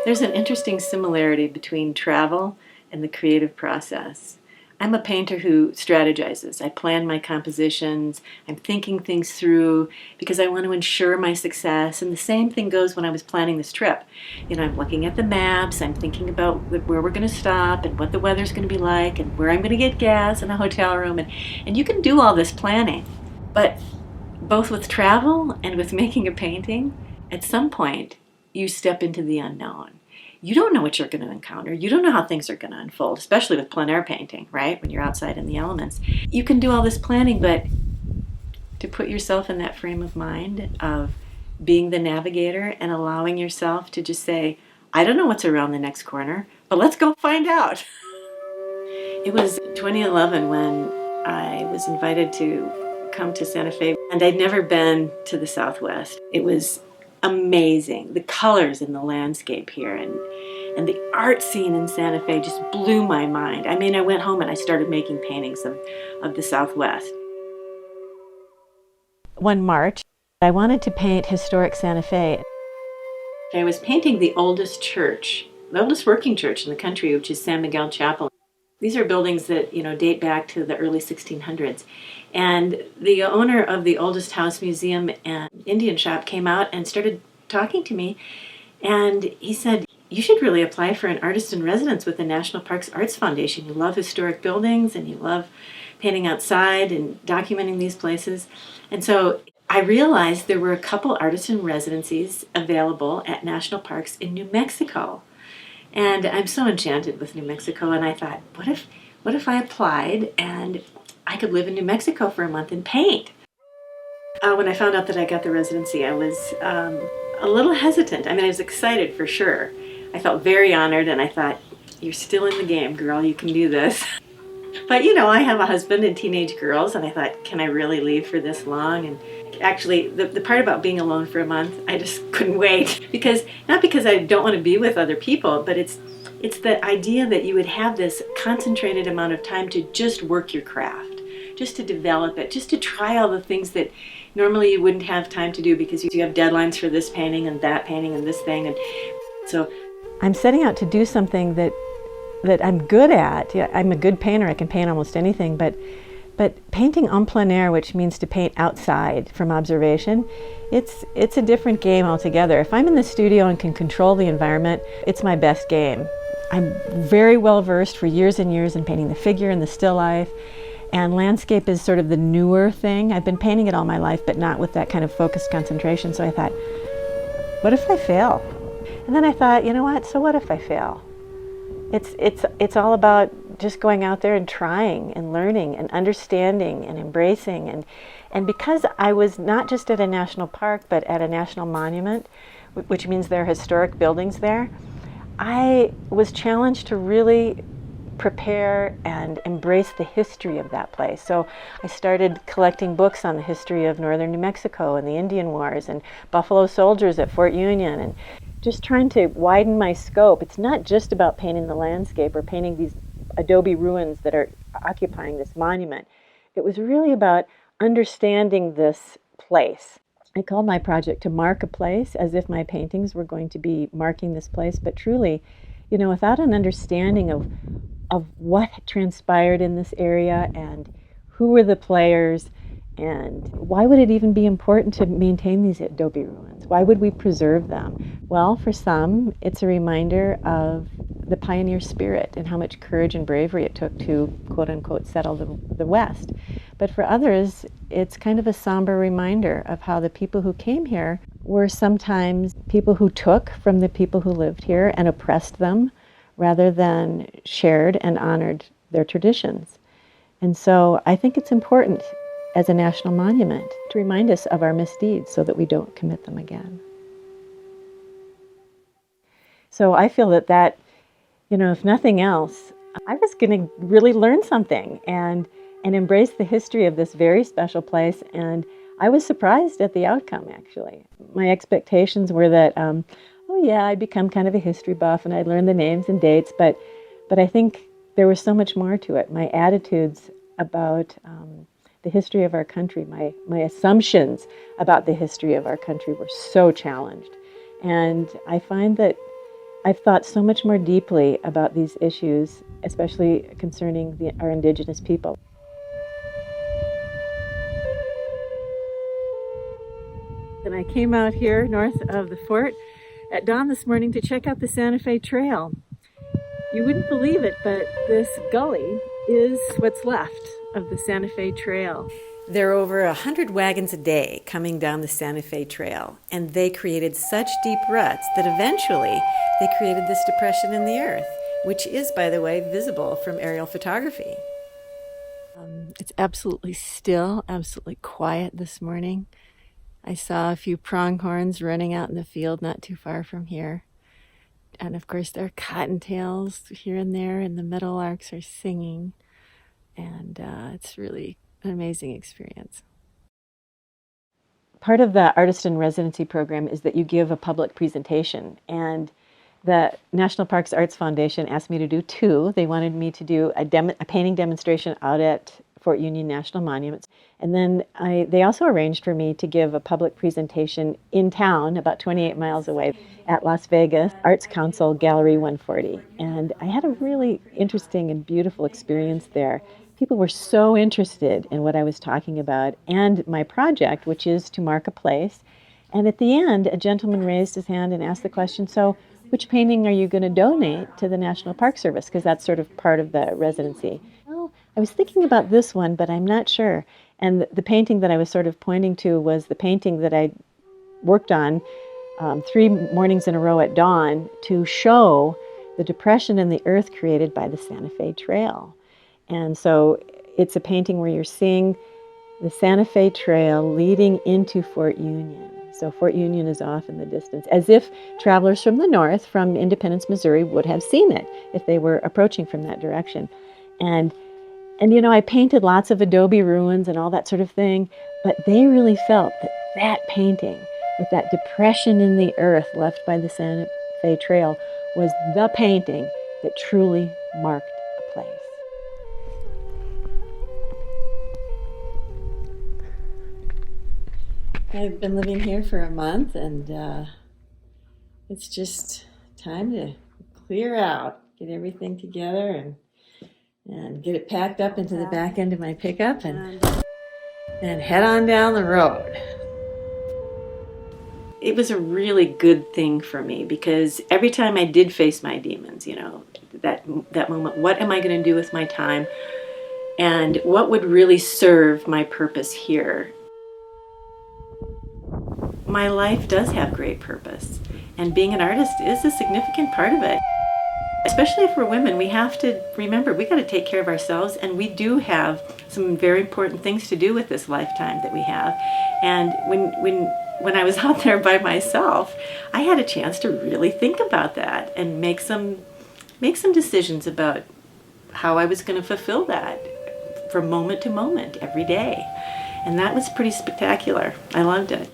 There's an interesting similarity between travel and the creative process. I'm a painter who strategizes. I plan my compositions. I'm thinking things through because I want to ensure my success. And the same thing goes when I was planning this trip. I'm looking at the maps. I'm thinking about where we're going to stop and what the weather's going to be like and where I'm going to get gas and a hotel room. And you can do all this planning. But both with travel and with making a painting, at some point, you step into the unknown. You don't know what you're going to encounter. You don't know how things are going to unfold, especially with plein air painting, right? When you're outside in the elements. You can do all this planning, but to put yourself in that frame of mind of being the navigator and allowing yourself to just say, I don't know what's around the next corner, but let's go find out. It was 2011 when I was invited to come to Santa Fe, and I'd never been to the Southwest. It was amazing. The colors in the landscape here and the art scene in Santa Fe just blew my mind. I mean, I went home and I started making paintings of the Southwest. One March, I wanted to paint historic Santa Fe. I was painting the oldest church, the oldest working church in the country, which is San Miguel Chapel. These are buildings that, date back to the early 1600s. And the owner of the oldest house museum and Indian shop came out and started talking to me. And he said, you should really apply for an artist in residence with the National Parks Arts Foundation. You love historic buildings and you love painting outside and documenting these places. And so I realized there were a couple artist in residencies available at national parks in New Mexico. And I'm so enchanted with New Mexico, and I thought, what if I applied and I could live in New Mexico for a month and paint? When I found out that I got the residency, I was a little hesitant. I mean, I was excited for sure. I felt very honored, and I thought, you're still in the game, girl, you can do this. But I have a husband and teenage girls, and I thought, can I really leave for this long? And actually, the part about being alone for a month, I just couldn't wait. Not because I don't want to be with other people, but it's the idea that you would have this concentrated amount of time to just work your craft, just to develop it, just to try all the things that normally you wouldn't have time to do because you have deadlines for this painting and that painting and this thing. And so I'm setting out to do something that I'm good at. Yeah, I'm a good painter. I can paint almost anything, but painting en plein air, which means to paint outside from observation, it's a different game altogether. If I'm in the studio and can control the environment, it's my best game. I'm very well versed for years and years in painting the figure and the still life, and landscape is sort of the newer thing. I've been painting it all my life, but not with that kind of focused concentration. So I thought, what if I fail? And then I thought, you know what? So what if I fail? It's all about just going out there and trying and learning and understanding and embracing. And because I was not just at a national park, but at a national monument, which means there are historic buildings there, I was challenged to really prepare and embrace the history of that place. So I started collecting books on the history of northern New Mexico and the Indian Wars and Buffalo soldiers at Fort Union, and just trying to widen my scope. It's not just about painting the landscape or painting these adobe ruins that are occupying this monument. It was really about understanding this place. I called my project To Mark a Place, as if my paintings were going to be marking this place, but truly, without an understanding of what transpired in this area and who were the players and why would it even be important to maintain these adobe ruins? Why would we preserve them? Well, for some, it's a reminder of the pioneer spirit and how much courage and bravery it took to, quote unquote, settle the West. But for others, it's kind of a somber reminder of how the people who came here were sometimes people who took from the people who lived here and oppressed them rather than shared and honored their traditions. And so I think it's important as a national monument to remind us of our misdeeds so that we don't commit them again. So I feel that if nothing else, I was going to really learn something and embrace the history of this very special place. And I was surprised at the outcome, actually. My expectations were that, I'd become kind of a history buff and I'd learn the names and dates, but I think there was so much more to it. My attitudes about the history of our country, my assumptions about the history of our country were so challenged. And I find that I've thought so much more deeply about these issues, especially concerning our Indigenous people. And I came out here north of the fort at dawn this morning to check out the Santa Fe Trail. You wouldn't believe it, but this gully is what's left of the Santa Fe Trail. There are over 100 wagons a day coming down the Santa Fe Trail, and they created such deep ruts that eventually they created this depression in the earth, which is, by the way, visible from aerial photography. It's absolutely still, absolutely quiet this morning. I saw a few pronghorns running out in the field not too far from here. And of course, there are cottontails here and there, and the meadowlarks are singing. And it's really an amazing experience. Part of the artist in residency program is that you give a public presentation. And the National Parks Arts Foundation asked me to do two. They wanted me to do a painting demonstration out at Fort Union National Monument. And then they also arranged for me to give a public presentation in town, about 28 miles away, at Las Vegas Arts Council Gallery 140. And I had a really interesting and beautiful experience there. People were so interested in what I was talking about and my project, which is to mark a place. And at the end, a gentleman raised his hand and asked the question, so which painting are you going to donate to the National Park Service? Because that's sort of part of the residency. Well, I was thinking about this one, but I'm not sure. And the painting that I was sort of pointing to was the painting that I worked on 3 mornings in a row at dawn to show the depression in the earth created by the Santa Fe Trail. And so it's a painting where you're seeing the Santa Fe Trail leading into Fort Union. So Fort Union is off in the distance, as if travelers from the north, from Independence, Missouri, would have seen it if they were approaching from that direction. And you know, I painted lots of adobe ruins and all that sort of thing, but they really felt that that painting, with that depression in the earth left by the Santa Fe Trail, was the painting that truly marked a place. I've been living here for a month, and it's just time to clear out, get everything together, and get it packed up into the back end of my pickup and head on down the road. It was a really good thing for me because every time I did face my demons, you know, that moment, what am I going to do with my time and what would really serve my purpose here? My life does have great purpose, and being an artist is a significant part of it. Especially if we're women, we have to remember we got to take care of ourselves, and we do have some very important things to do with this lifetime that we have. And when I was out there by myself, I had a chance to really think about that and make some decisions about how I was going to fulfill that from moment to moment every day. And that was pretty spectacular. I loved it.